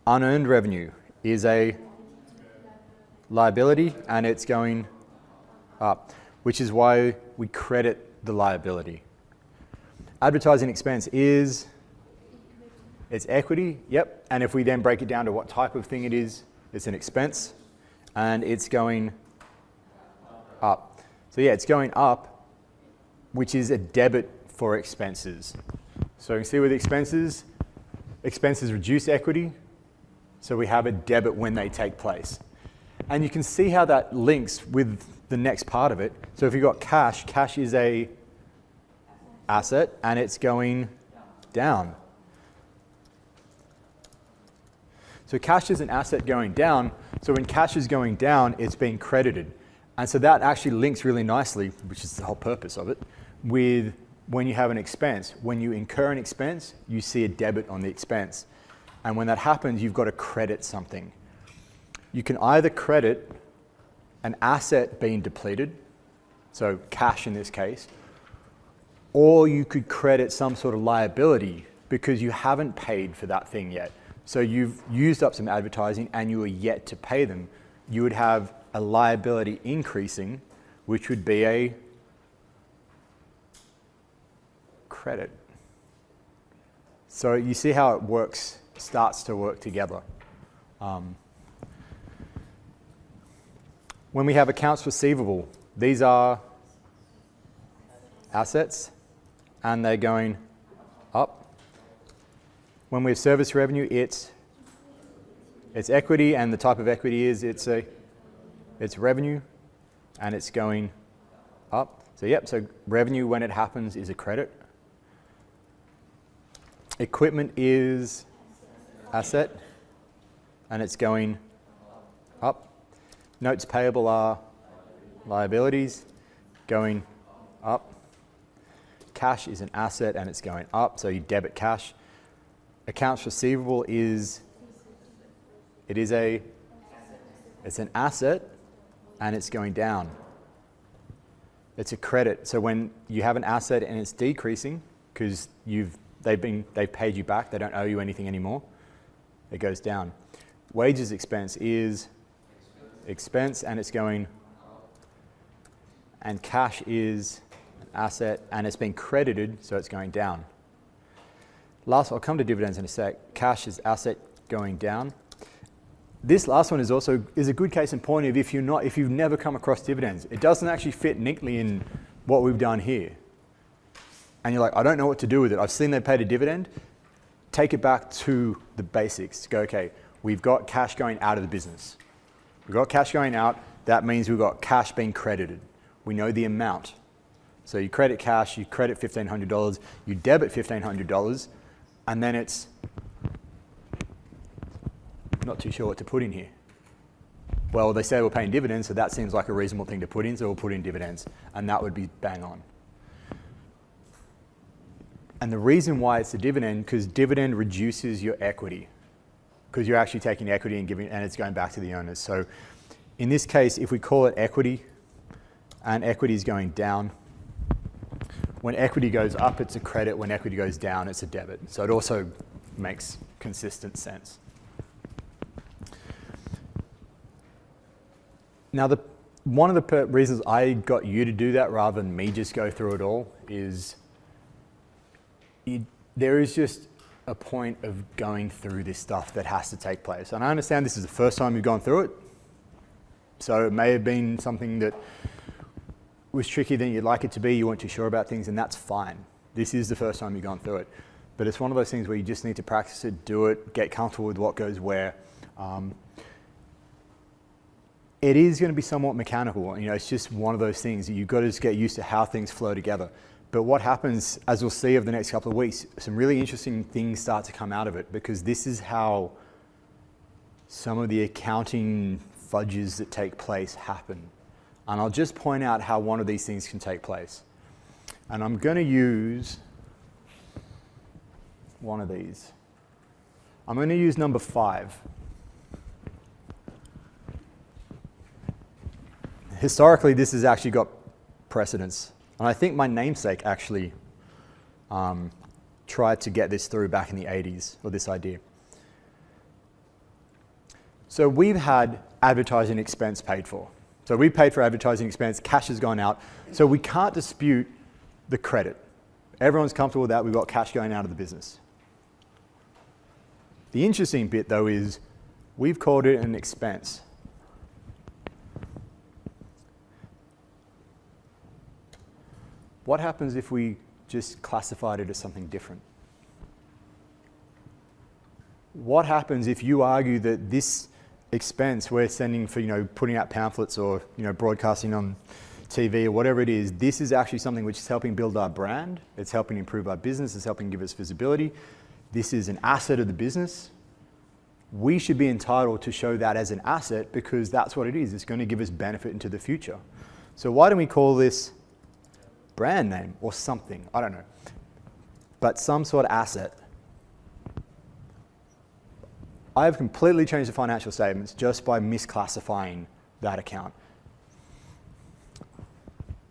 Unearned revenue is a liability, and it's going up, which is why we credit the liability. Advertising expense is, it's equity, yep, and if we then break it down to what type of thing it is, it's an expense, and it's going up. So yeah, it's going up, which is a debit for expenses. So you can see with expenses reduce equity, so we have a debit when they take place. And you can see how that links with the next part of it. So if you've got cash, cash is a asset and it's going down. So cash is an asset going down, so when cash is going down, it's being credited. And so that actually links really nicely, which is the whole purpose of it, with when you have an expense. When you incur an expense, you see a debit on the expense. And when that happens, you've got to credit something. You can either credit an asset being depleted, so cash in this case, or you could credit some sort of liability because you haven't paid for that thing yet. So you've used up some advertising and you are yet to pay them. You would have a liability increasing, which would be a credit. So you see how it works, starts to work together. When we have accounts receivable, these are assets and they're going up. When we have service revenue, it's equity, and the type of equity is it's revenue and it's going up. So yep, so revenue when it happens is a credit. Equipment is asset and it's going up. Notes payable are liabilities going up. Cash is an asset and it's going up, so you debit cash. Accounts receivable it's an asset and it's going down. It's a credit. So when you have an asset and it's decreasing because they've paid you back, they don't owe you anything anymore, it goes down. Wages expense is expense and it's going, and cash is an asset and it's been credited, so it's going down. Last, I'll come to dividends in a sec. Cash is asset going down. This last one is a good case in point of if you've never come across dividends. It doesn't actually fit neatly in what we've done here. And you're like, I don't know what to do with it. I've seen they paid a dividend. Take it back to the basics. Go, okay, we've got cash going out of the business. We've got cash going out. That means we've got cash being credited. We know the amount. So you credit cash, you credit $1,500, you debit $1,500, and then it's not too sure what to put in here. Well, they say we're paying dividends, so that seems like a reasonable thing to put in, so we'll put in dividends, and that would be bang on. And the reason why it's a dividend, because dividend reduces your equity, because you're actually taking equity and giving, and it's going back to the owners. So in this case, if we call it equity, and equity is going down, when equity goes up, it's a credit. When equity goes down, it's a debit. So it also makes consistent sense. Now, one of the reasons I got you to do that rather than me just go through it all is there is just a point of going through this stuff that has to take place. And I understand this is the first time you've gone through it. So it may have been something that was trickier than you'd like it to be, you weren't too sure about things, and that's fine. This is the first time you've gone through it. But it's one of those things where you just need to practice it, do it, get comfortable with what goes where. It is going to be somewhat mechanical. You know, it's just one of those things that you've got to just get used to how things flow together. But what happens, as we'll see over the next couple of weeks, some really interesting things start to come out of it, because this is how some of the accounting fudges that take place happen. And I'll just point out how one of these things can take place. And I'm going to use one of these. I'm going to use number 5. Historically, this has actually got precedence. And I think my namesake actually tried to get this through back in the 80s, or this idea. So we've had advertising expense paid for. So we paid for advertising expense, cash has gone out, so we can't dispute the credit. Everyone's comfortable with that, we've got cash going out of the business. The interesting bit though is we've called it an expense. What happens if we just classified it as something different? What happens if you argue that this expense we're sending for, putting out pamphlets or, broadcasting on TV or whatever it is, this is actually something which is helping build our brand, it's helping improve our business, it's helping give us visibility, this is an asset of the business. We should be entitled to show that as an asset because that's what it is, it's going to give us benefit into the future. So why don't we call this brand name or something, I don't know, but some sort of asset. I've completely changed the financial statements just by misclassifying that account.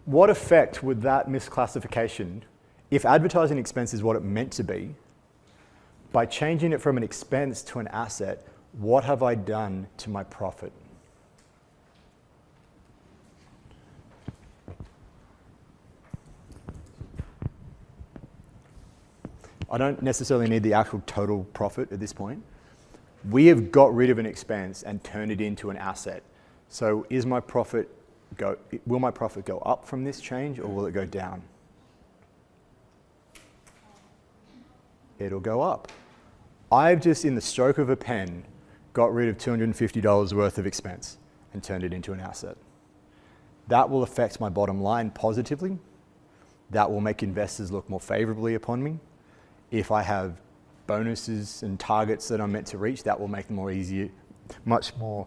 What effect would that misclassification, if advertising expense is what it meant to be, By changing it from an expense to an asset, what have I done to my profit? I don't necessarily need the actual total profit at this point. We have got rid of an expense and turned it into an asset. So will my profit go up from this change, or will it go down? It'll go up. I've just, in the stroke of a pen, got rid of $250 worth of expense and turned it into an asset. That will affect my bottom line positively. That will make investors look more favorably upon me. If I have bonuses and targets that I'm meant to reach, that will make them much more,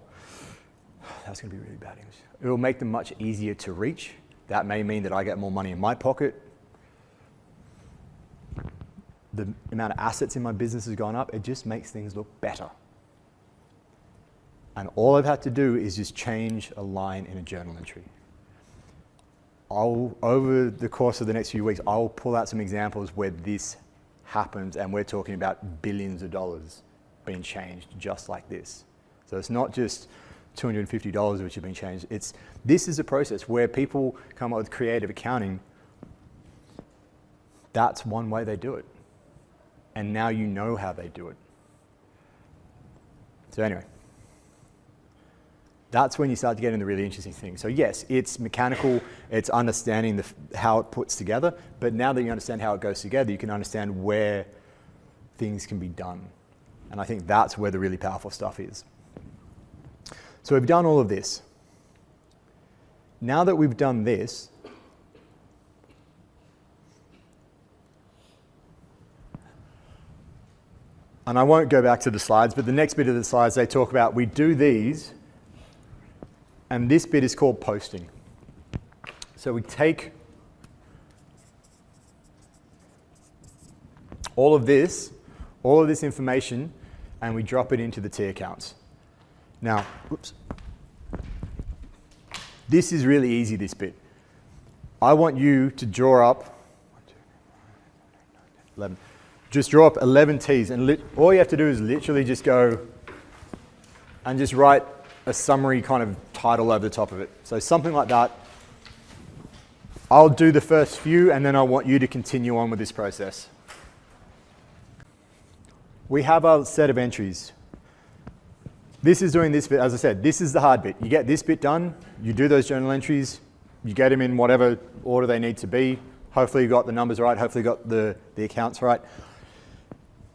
that's going to be really bad English. It will make them much easier to reach. That may mean that I get more money in my pocket. The amount of assets in my business has gone up. It just makes things look better. And all I've had to do is just change a line in a journal entry. Over the course of the next few weeks, I'll pull out some examples where this happens, and we're talking about billions of dollars being changed just like this. So it's not just $250 which have been changed. This is a process where people come up with creative accounting. That's one way they do it. And now you know how they do it. So anyway, that's when you start to get into the really interesting things. So yes, it's mechanical, it's understanding how it puts together, but now that you understand how it goes together, you can understand where things can be done. And I think that's where the really powerful stuff is. So we've done all of this. Now that we've done this, and I won't go back to the slides, but the next bit of the slides they talk about, we do these, and this bit is called posting. So we take all of this information, and we drop it into the T accounts. Now, this is really easy, this bit. I want you to draw up 11. Just draw up 11 T's, and all you have to do is literally just go and just write a summary kind of title over the top of it. So something like that. I'll do the first few, and then I want you to continue on with this process. We have our set of entries. This is doing this bit. As I said, this is the hard bit. You get this bit done, you do those journal entries, you get them in whatever order they need to be. Hopefully you got the numbers right, hopefully you got the accounts right.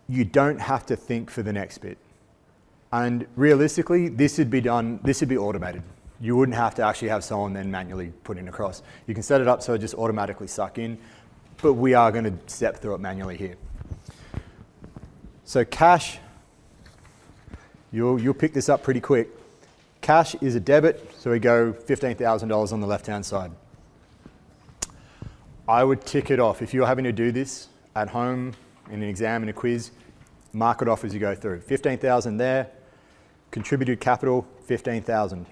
You don't have to think for the next bit. And realistically, this would be automated. You wouldn't have to actually have someone then manually put in across. You can set it up so it just automatically suck in, but we are going to step through it manually here. So cash, you'll pick this up pretty quick. Cash is a debit, so we go $15,000 on the left-hand side. I would tick it off. If you're having to do this at home, in an exam, in a quiz, mark it off as you go through. 15,000 there, contributed capital, 15,000.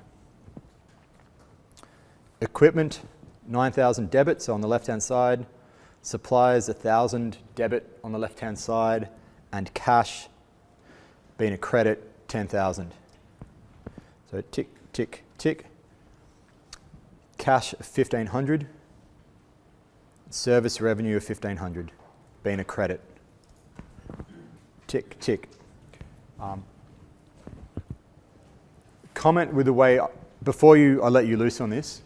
Equipment, 9,000 debit, so on the left-hand side. Suppliers, 1,000 debit on the left-hand side. And cash, being a credit, 10,000. So tick, tick, tick. Cash, 1,500. Service revenue of 1,500, being a credit. Tick, tick. Comment with the way, before I let you loose on this,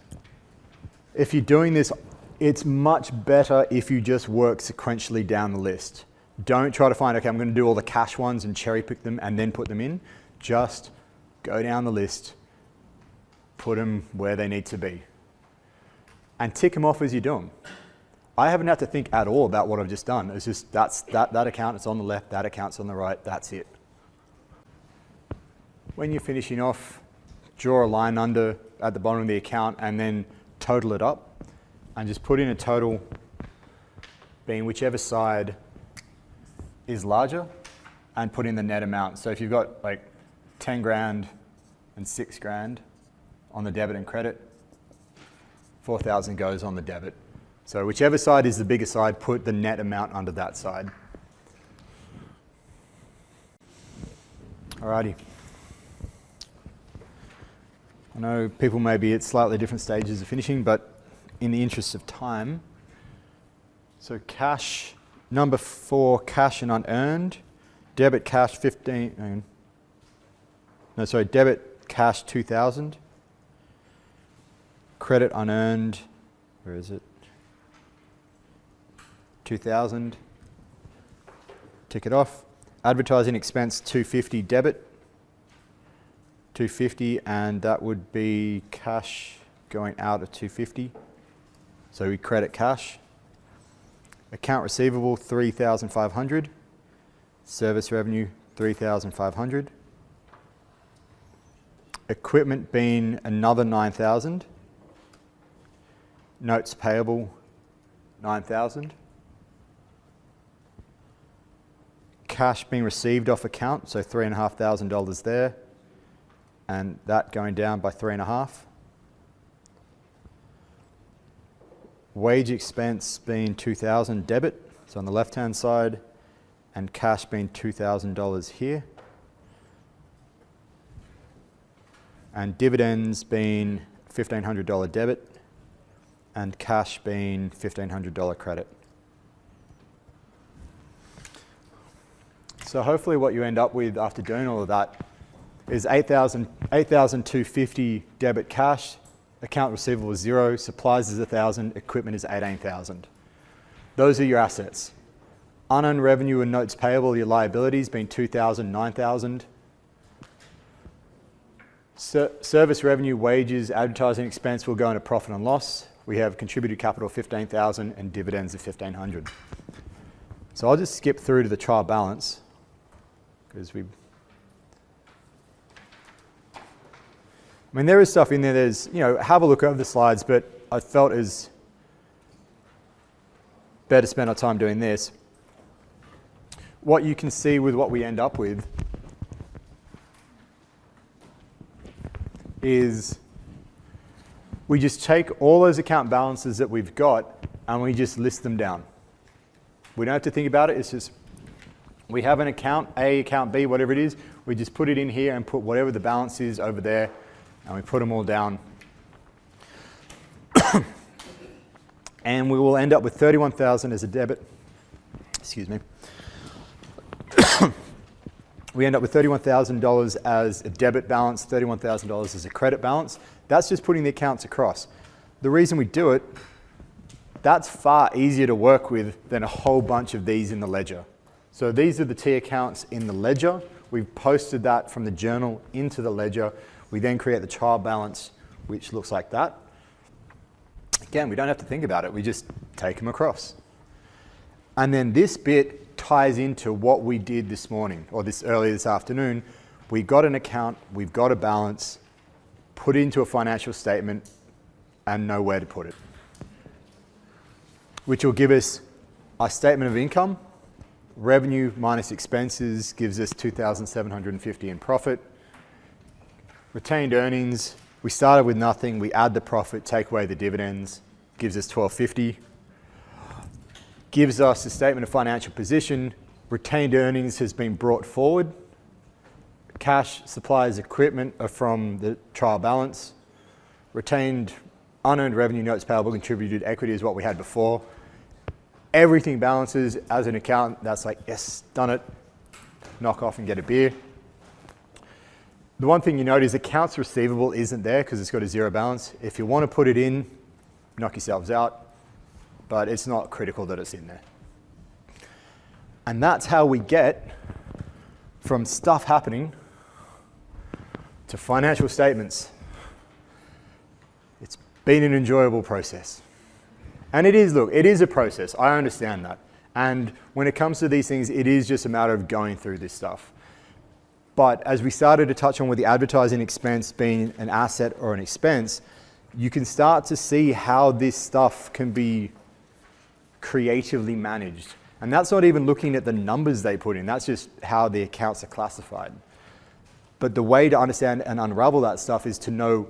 if you're doing this, it's much better if you just work sequentially down the list. Don't try to find, okay, I'm going to do all the cash ones and cherry pick them and then put them in. Just go down the list, put them where they need to be, and tick them off as you do them. I haven't had to think at all about what I've just done. It's just that account, it's on the left, that account's on the right, that's it. When you're finishing off, draw a line under at the bottom of the account and then total it up and just put in a total being whichever side is larger and put in the net amount. So if you've got like 10 grand and 6 grand on the debit and credit, 4,000 goes on the debit. So whichever side is the bigger side, put the net amount under that side. Alrighty. I know people may be at slightly different stages of finishing, but in the interest of time, so cash, number 4, cash and unearned. Debit cash 15, no, sorry, debit cash 2,000. Credit unearned, where is it? 2,000. Tick it off. Advertising expense 250 debit. 250, and that would be cash going out of 250. So we credit cash. Account receivable 3,500. Service revenue 3,500. Equipment being another 9,000. Notes payable 9,000. Cash being received off account, so $3,500 there, and that going down by 3,500. Wage expense being 2,000 debit, so on the left-hand side, and cash being $2,000 here. And dividends being $1,500 debit, and cash being $1,500 credit. So hopefully what you end up with after doing all of that is 8,250 debit cash, account receivable is 0, supplies is 1,000, equipment is 18,000. Those are your assets. Unearned revenue and notes payable, your liabilities being 2,000, 9,000. Service revenue, wages, advertising expense will go into profit and loss. We have contributed capital 15,000 and dividends of 1,500. So I'll just skip through to the trial balance because there is stuff in there. There's, have a look over the slides, but I felt it was better to spend our time doing this. What you can see with what we end up with is we just take all those account balances that we've got and we just list them down. We don't have to think about it. It's just we have an account A, account B, whatever it is. We just put it in here and put whatever the balance is over there, and we put them all down. And we will end up with 31,000 as a debit. Excuse me. We end up with $31,000 as a debit balance, $31,000 as a credit balance. That's just putting the accounts across. The reason we do it, that's far easier to work with than a whole bunch of these in the ledger. So these are the T accounts in the ledger. We've posted that from the journal into the ledger. We then create the trial balance, which looks like that. Again, we don't have to think about it. We just take them across. And then this bit ties into what we did this morning, or earlier this afternoon. We got an account, we've got a balance, put it into a financial statement, and know where to put it. Which will give us our statement of income. Revenue minus expenses gives us 2,750 in profit. Retained earnings, we started with nothing, we add the profit, take away the dividends, gives us 1,250. Gives us a statement of financial position. Retained earnings has been brought forward. Cash, supplies, equipment are from the trial balance. Retained unearned revenue, notes payable, contributed equity is what we had before. Everything balances as an account. That's like, yes, done it. Knock off and get a beer. The one thing you note is accounts receivable isn't there because it's got a 0 balance. If you want to put it in, knock yourselves out, but it's not critical that it's in there. And that's how we get from stuff happening to financial statements. It's been an enjoyable process. And it is, look, it is a process. I understand that. And when it comes to these things, it is just a matter of going through this stuff. But as we started to touch on with the advertising expense being an asset or an expense, you can start to see how this stuff can be creatively managed. And that's not even looking at the numbers they put in. That's just how the accounts are classified. But the way to understand and unravel that stuff is to know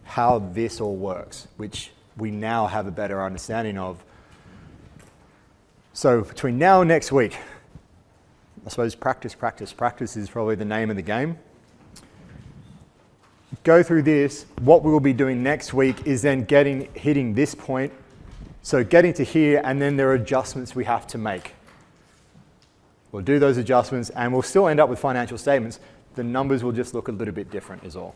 how this all works, which we now have a better understanding of. So between now and next week, I suppose practice, practice, practice is probably the name of the game. Go through this. What we will be doing next week is then hitting this point. So getting to here, and then there are adjustments we have to make. We'll do those adjustments and we'll still end up with financial statements. The numbers will just look a little bit different is all.